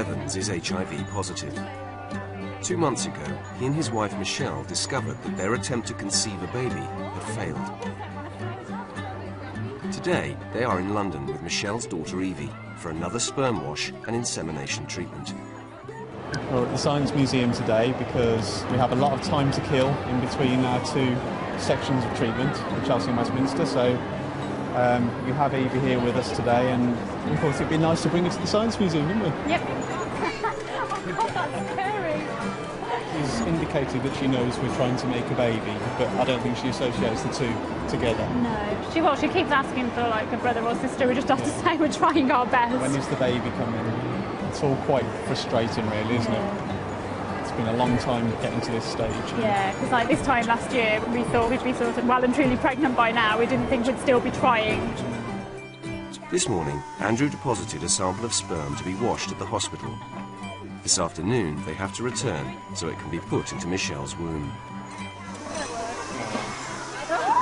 Evans is HIV positive. 2 months ago, he and his wife Michelle discovered that their attempt to conceive a baby had failed. Today, they are in London with Michelle's daughter Evie for another sperm wash and insemination treatment. We're at the Science Museum today because we have a lot of time to kill in between our two sections of treatment at Chelsea and Westminster. So you have Evie here with us today, and we thought it'd be nice to bring her to the Science Museum, didn't we? Yep. Oh God, that's scary. She's indicated that she knows we're trying to make a baby, but I don't think she associates the two together. No. She keeps asking for like a brother or sister. We just have to say we're trying our best. When is the baby coming? It's all quite frustrating, really, isn't it? It's been a long time getting to this stage. Yeah, because like this time last year, we thought we'd be sort of well and truly pregnant by now. We didn't think we'd still be trying. This morning, Andrew deposited a sample of sperm to be washed at the hospital. This afternoon, they have to return so it can be put into Michelle's womb.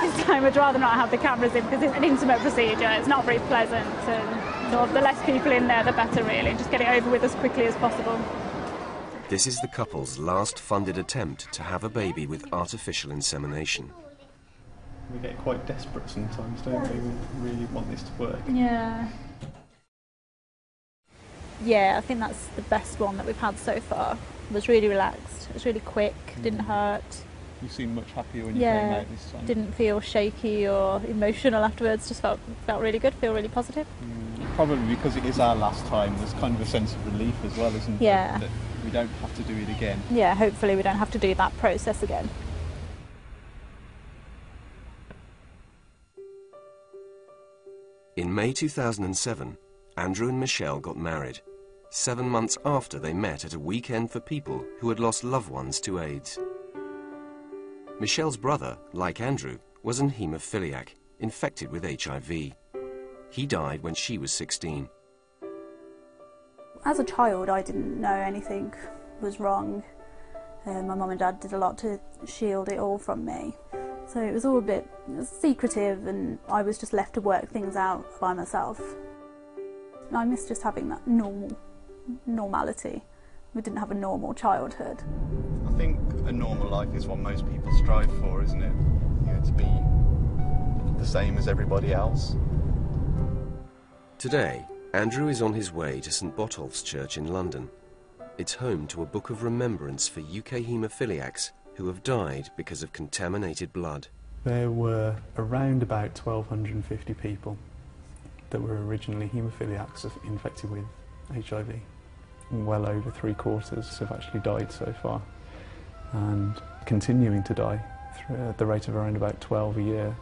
This time we'd rather not have the cameras in because it's an intimate procedure. It's not very pleasant, and sort of the less people in there, the better, really. Just get it over with as quickly as possible. This is the couple's last funded attempt to have a baby with artificial insemination. We get quite desperate sometimes, don't we? We really want this to work. Yeah. Yeah, I think that's the best one that we've had so far. It was really relaxed, it was really quick, didn't hurt. You seemed much happier when you came out this time. Didn't feel shaky or emotional afterwards, just felt really good, feel really positive. Probably because it is our last time, there's kind of a sense of relief as well, isn't there? Yeah. That we don't have to do it again. Yeah, hopefully we don't have to do that process again. In May 2007, Andrew and Michelle got married, 7 months after they met at a weekend for people who had lost loved ones to AIDS. Michelle's brother, like Andrew, was an haemophiliac, infected with HIV. He died when she was 16. As a child, I didn't know anything was wrong. My mum and dad did a lot to shield it all from me. So it was all a bit secretive, and I was just left to work things out by myself. I miss just having that normality. We didn't have a normal childhood. I think a normal life is what most people strive for, isn't it? You know, to be the same as everybody else. Today, Andrew is on his way to St Botolph's Church in London. It's home to a book of remembrance for UK haemophiliacs who have died because of contaminated blood. There were around about 1,250 people that were originally haemophiliacs infected with HIV. Well over 3/4 have actually died so far, and continuing to die at the rate of around about 12 a year.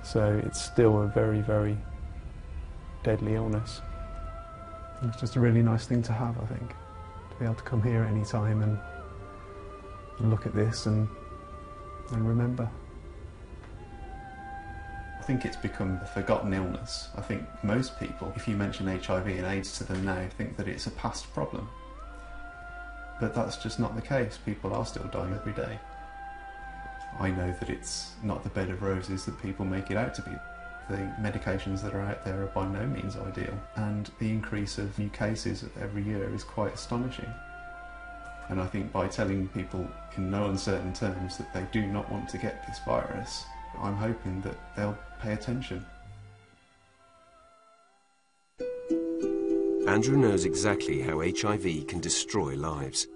So it's still a very, very deadly illness. It's just a really nice thing to have, I think, to be able to come here at any time and look at this and remember. I think it's become a forgotten illness. I think most people, if you mention HIV and AIDS to them now, think that it's a past problem. But that's just not the case. People are still dying every day. I know that it's not the bed of roses that people make it out to be. The medications that are out there are by no means ideal, and the increase of new cases every year is quite astonishing. And I think by telling people in no uncertain terms that they do not want to get this virus, I'm hoping that they'll pay attention. Andrew knows exactly how HIV can destroy lives.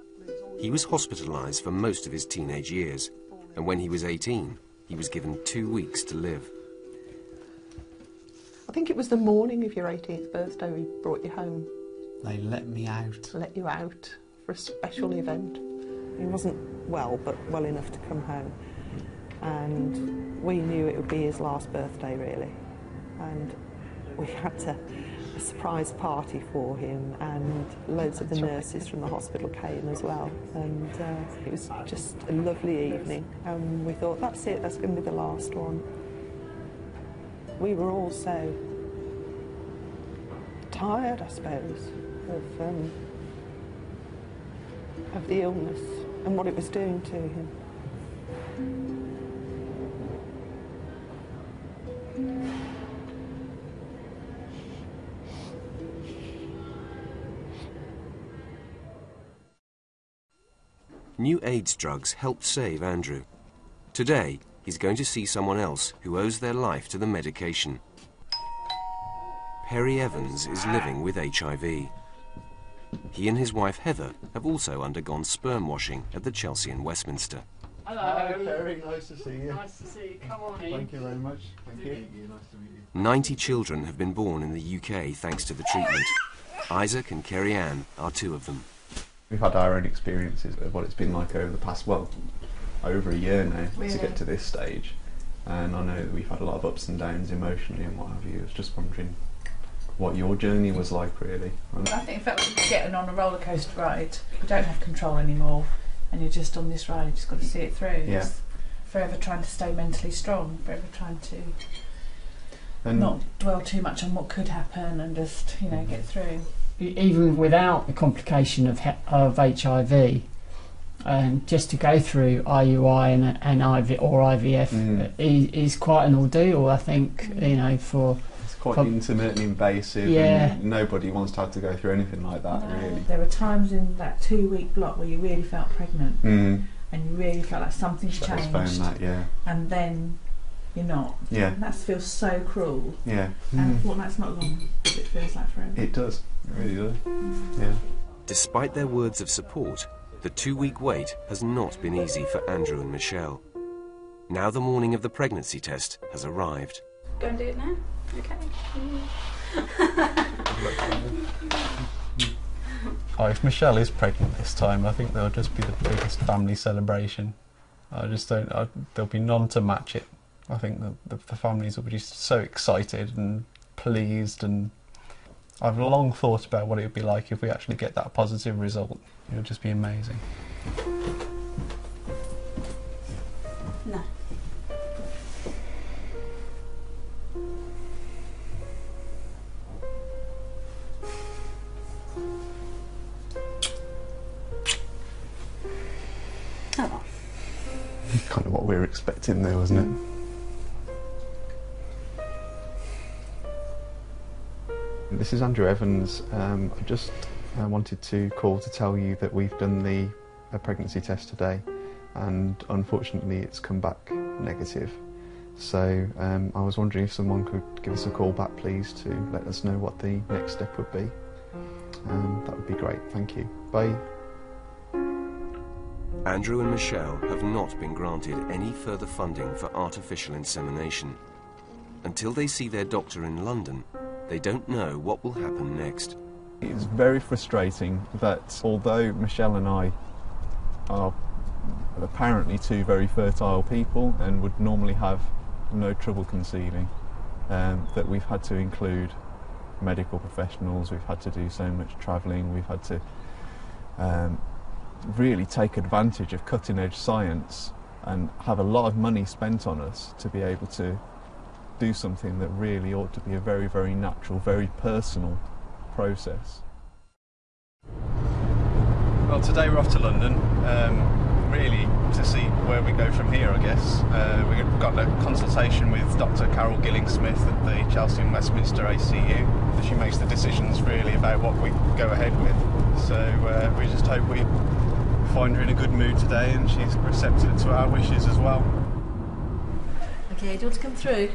He was hospitalised for most of his teenage years, and when he was 18, he was given 2 weeks to live. I think it was the morning of your 18th birthday we brought you home. They let me out. Let you out for a special event. He wasn't well, but well enough to come home. And we knew it would be his last birthday, really. And we had a surprise party for him, and loads of the nurses from the hospital came as well. And it was just a lovely evening. And we thought, that's it, that's going to be the last one. We were all so tired, I suppose, of the illness and what it was doing to him. New AIDS drugs helped save Andrew. Today, he's going to see someone else who owes their life to the medication. Perry Evans is living with HIV. He and his wife Heather have also undergone sperm washing at the Chelsea in Westminster. Hello. Hi, Perry. Nice to see you. Nice to see you. Come on in. Thank you very much. Thank you. Nice to meet you. 90 children have been born in the UK thanks to the treatment. Isaac and Kerry Ann are two of them. We've had our own experiences of what it's been like over the past, well, over a year now to get to this stage. And I know that we've had a lot of ups and downs emotionally and what have you. I was just wondering what your journey was like, really. I think it felt like getting on a roller coaster ride. You don't have control anymore, and you're just on this ride. You've just got to see it through. Yeah. It's forever trying to stay mentally strong, forever trying to And not dwell too much on what could happen, and just get through. Even without the complication of HIV, just to go through IUI and IVF is quite an ordeal. I think for. quite intimate and invasive, yeah. And nobody wants to have to go through anything like that, really. There were times in that 2-week block where you really felt pregnant, and you really felt like something's changed. That, yeah. And then you're not. Yeah. And that feels so cruel. Yeah. And a fortnight's not long, but it feels like forever. It does. It really does. Yeah. Despite their words of support, the 2-week wait has not been easy for Andrew and Michelle. Now the morning of the pregnancy test has arrived. Go and do it now? Okay. If Michelle is pregnant this time, I think there'll just be the biggest family celebration. I just don't. There'll be none to match it. I think the families will be just so excited and pleased, and I've long thought about what it would be like if we actually get that positive result. It would just be amazing. No. Oh. Kind of what we were expecting there, wasn't it? This is Andrew Evans. I just wanted to call to tell you that we've done the pregnancy test today, and unfortunately it's come back negative. So I was wondering if someone could give us a call back, please, to let us know what the next step would be. That would be great. Thank you. Bye. Andrew and Michelle have not been granted any further funding for artificial insemination. Until they see their doctor in London, they don't know what will happen next. It's very frustrating that although Michelle and I are apparently two very fertile people and would normally have no trouble conceiving, that we've had to include medical professionals, we've had to do so much travelling, we've had to really take advantage of cutting-edge science and have a lot of money spent on us to be able to do something that really ought to be a very, very natural, very personal process. Well, today we're off to London, really to see where we go from here, I guess. We've got a consultation with Dr. Carol Gilling-Smith at the Chelsea and Westminster ACU. She makes the decisions really about what we go ahead with. So we just hope we find her in a good mood today and she's receptive to our wishes as well. Okay, do you want to come through?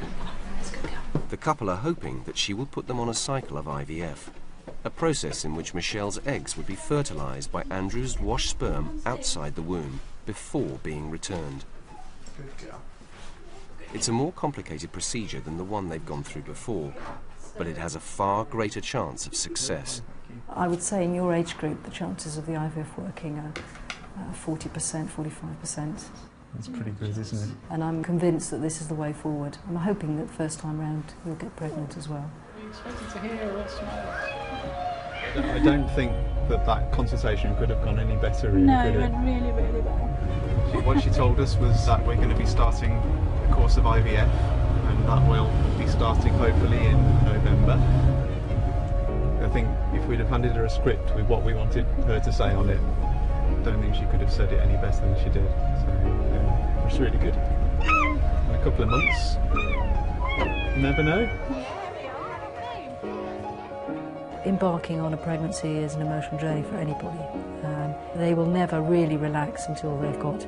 Let's go. The couple are hoping that she will put them on a cycle of IVF, a process in which Michelle's eggs would be fertilised by Andrew's washed sperm outside the womb before being returned. It's a more complicated procedure than the one they've gone through before, but it has a far greater chance of success. I would say in your age group the chances of the IVF working are 40%, 45%. That's pretty good, isn't it? And I'm convinced that this is the way forward. I'm hoping that first time round you'll get pregnant as well. You expected to hear us, I don't think that consultation could have gone any better, really, No, could it it? went really, really well. What she told us was that we're going to be starting a course of IVF, and that will be starting hopefully in November. I think if we'd have handed her a script with what we wanted her to say on it, I don't think she could have said it any better than she did. So it's really good. In a couple of months, you never know. embarking on a pregnancy is an emotional journey for anybody. They will never really relax until they've got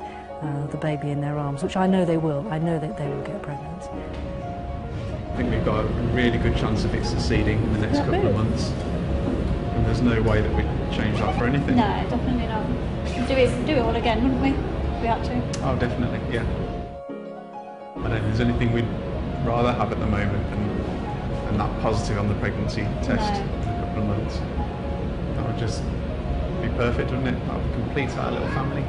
the baby in their arms, which I know they will. I know that they will get pregnant. I think we've got a really good chance of it succeeding in the next couple of months. And there's no way that we'd change that for anything. No, definitely not. Do it all again, wouldn't we? We had to. Oh, definitely, yeah. I don't think there's anything we'd rather have at the moment than that positive on the pregnancy test in a couple of months. That would just be perfect, wouldn't it? That would complete our little family.